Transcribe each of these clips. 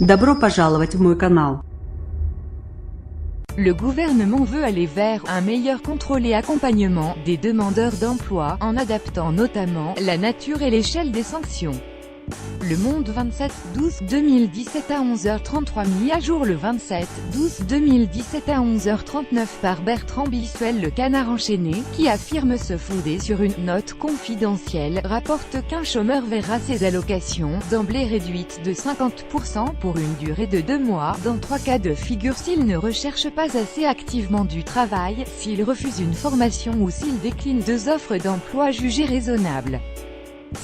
Добро пожаловать в мой канал. Le gouvernement veut aller vers un meilleur contrôle et accompagnement des demandeurs d'emploi, en adaptant notamment la nature et l'échelle des sanctions. Le Monde 27/12/2017 à 11h33, mis à jour le 27/12/2017 à 11h39 par Bertrand Bissuel. Le Canard enchaîné, qui affirme se fonder sur une note confidentielle, rapporte qu'un chômeur verra ses allocations d'emblée réduites de 50% pour une durée de 2 mois, dans 3 cas de figure: s'il ne recherche pas assez activement du travail, s'il refuse une formation ou s'il décline 2 offres d'emploi jugées raisonnables.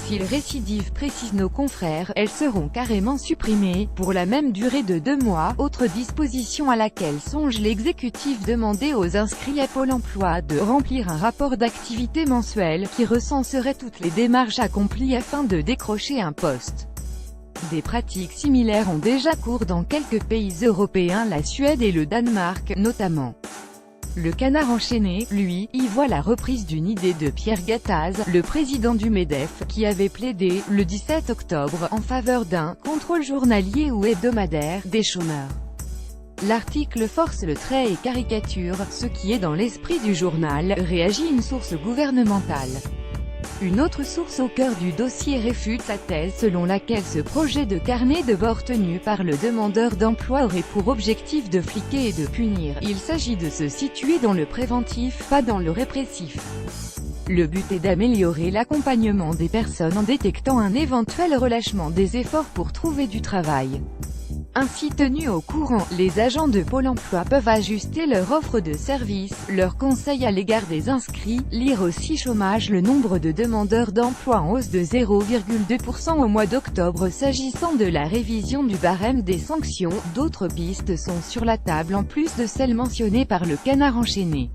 S'ils récidivent, précisent nos confrères, elles seront carrément supprimées, pour la même durée de 2 mois. Autre disposition à laquelle songe l'exécutif: demander aux inscrits à Pôle emploi de remplir un rapport d'activité mensuel, qui recenserait toutes les démarches accomplies afin de décrocher un poste. Des pratiques similaires ont déjà cours dans quelques pays européens, la Suède et le Danemark, notamment. Le Canard enchaîné, lui, y voit la reprise d'une idée de Pierre Gattaz, le président du MEDEF, qui avait plaidé, le 17 octobre, en faveur d'un « contrôle journalier ou hebdomadaire » des chômeurs. L'article force le trait et caricature ce qui est dans l'esprit du journal, réagit une source gouvernementale. Une autre source au cœur du dossier réfute la thèse selon laquelle ce projet de carnet de bord tenu par le demandeur d'emploi aurait pour objectif de fliquer et de punir. Il s'agit de se situer dans le préventif, pas dans le répressif. Le but est d'améliorer l'accompagnement des personnes en détectant un éventuel relâchement des efforts pour trouver du travail. Ainsi tenus au courant, les agents de Pôle emploi peuvent ajuster leur offre de services, leurs conseils à l'égard des inscrits. Lire aussi chômage: le nombre de demandeurs d'emploi en hausse de 0,2% au mois d'octobre. S'agissant de la révision du barème des sanctions, d'autres pistes sont sur la table en plus de celles mentionnées par le Canard enchaîné.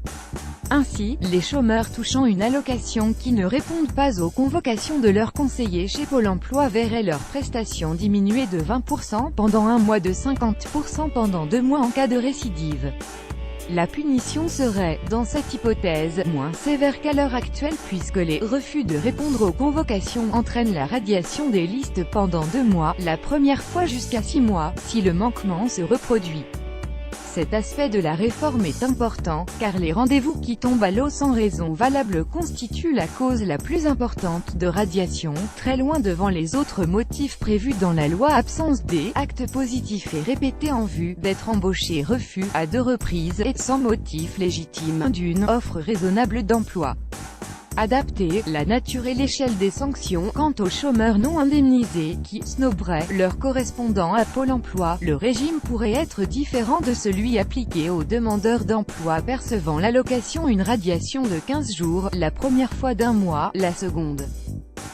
Ainsi, les chômeurs touchant une allocation qui ne répondent pas aux convocations de leurs conseillers chez Pôle emploi verraient leurs prestations diminuer de 20% pendant un mois, de 50% pendant 2 mois en cas de récidive. La punition serait, dans cette hypothèse, moins sévère qu'à l'heure actuelle, puisque les refus de répondre aux convocations entraînent la radiation des listes pendant 2 mois, la première fois jusqu'à 6 mois, si le manquement se reproduit. Cet aspect de la réforme est important, car les rendez-vous qui tombent à l'eau sans raison valable constituent la cause la plus importante de radiation, très loin devant les autres motifs prévus dans la loi: absence des actes positifs et répétés en vue d'être embauché, refus à 2 reprises et sans motif légitime d'une offre raisonnable d'emploi. Adapter la nature et l'échelle des sanctions. Quant aux chômeurs non indemnisés, qui snoberaient leur correspondant à Pôle emploi, le régime pourrait être différent de celui appliqué aux demandeurs d'emploi percevant l'allocation: une radiation de 15 jours, la première fois d'1 mois, la seconde.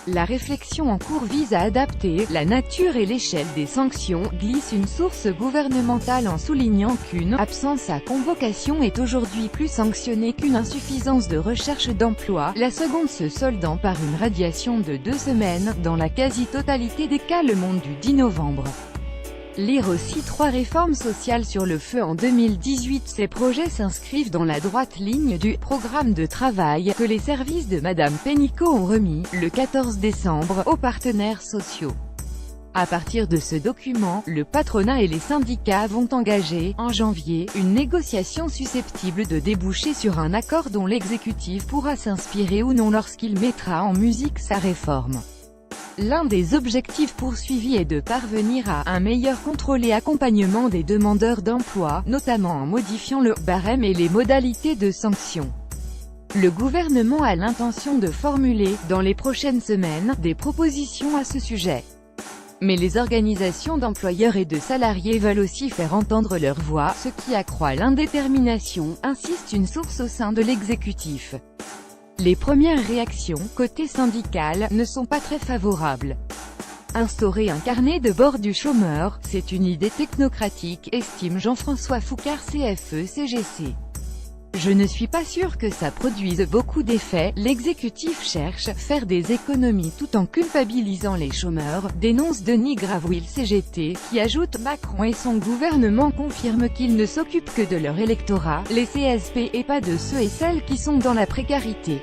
La réflexion en cours vise à adapter la nature et l'échelle des sanctions, glisse une source gouvernementale en soulignant qu'une absence à convocation est aujourd'hui plus sanctionnée qu'une insuffisance de recherche d'emploi, la seconde se soldant par une radiation de 2 semaines, dans la quasi-totalité des cas. Le Monde du 10 novembre. Lire aussi 3 réformes sociales sur le feu en 2018. Ces projets s'inscrivent dans la droite ligne du programme de travail que les services de Madame Pénicaud ont remis, le 14 décembre, aux partenaires sociaux. À partir de ce document, le patronat et les syndicats vont engager, en janvier, une négociation susceptible de déboucher sur un accord dont l'exécutif pourra s'inspirer ou non lorsqu'il mettra en musique sa réforme. L'un des objectifs poursuivis est de parvenir à un meilleur contrôle et accompagnement des demandeurs d'emploi, notamment en modifiant le barème et les modalités de sanction. Le gouvernement a l'intention de formuler, dans les prochaines semaines, des propositions à ce sujet. Mais les organisations d'employeurs et de salariés veulent aussi faire entendre leur voix, ce qui accroît l'indétermination, insiste une source au sein de l'exécutif. Les premières réactions, côté syndical, ne sont pas très favorables. Instaurer un carnet de bord du chômeur, c'est une idée technocratique, estime Jean-François Foucard, CFE-CGC. Je ne suis pas sûr que ça produise beaucoup d'effets. L'exécutif cherche à faire des économies tout en culpabilisant les chômeurs, dénonce Denis Gravouille, CGT, qui ajoute: Macron et son gouvernement confirment qu'ils ne s'occupent que de leur électorat, les CSP, et pas de ceux et celles qui sont dans la précarité.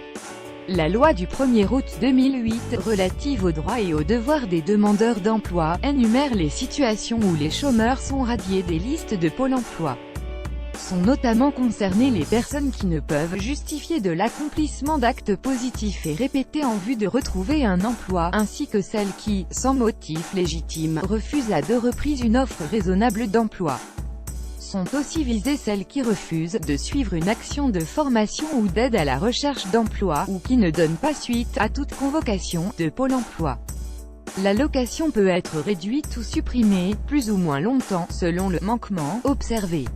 La loi du 1er août 2008, relative aux droits et aux devoirs des demandeurs d'emploi, énumère les situations où les chômeurs sont radiés des listes de Pôle emploi. Sont notamment concernées les personnes qui ne peuvent justifier de l'accomplissement d'actes positifs et répétés en vue de retrouver un emploi, ainsi que celles qui, sans motif légitime, refusent à 2 reprises une offre raisonnable d'emploi. Sont aussi visées celles qui refusent de suivre une action de formation ou d'aide à la recherche d'emploi, ou qui ne donnent pas suite à toute convocation de Pôle emploi. L'allocation peut être réduite ou supprimée, plus ou moins longtemps, selon le manquement observé.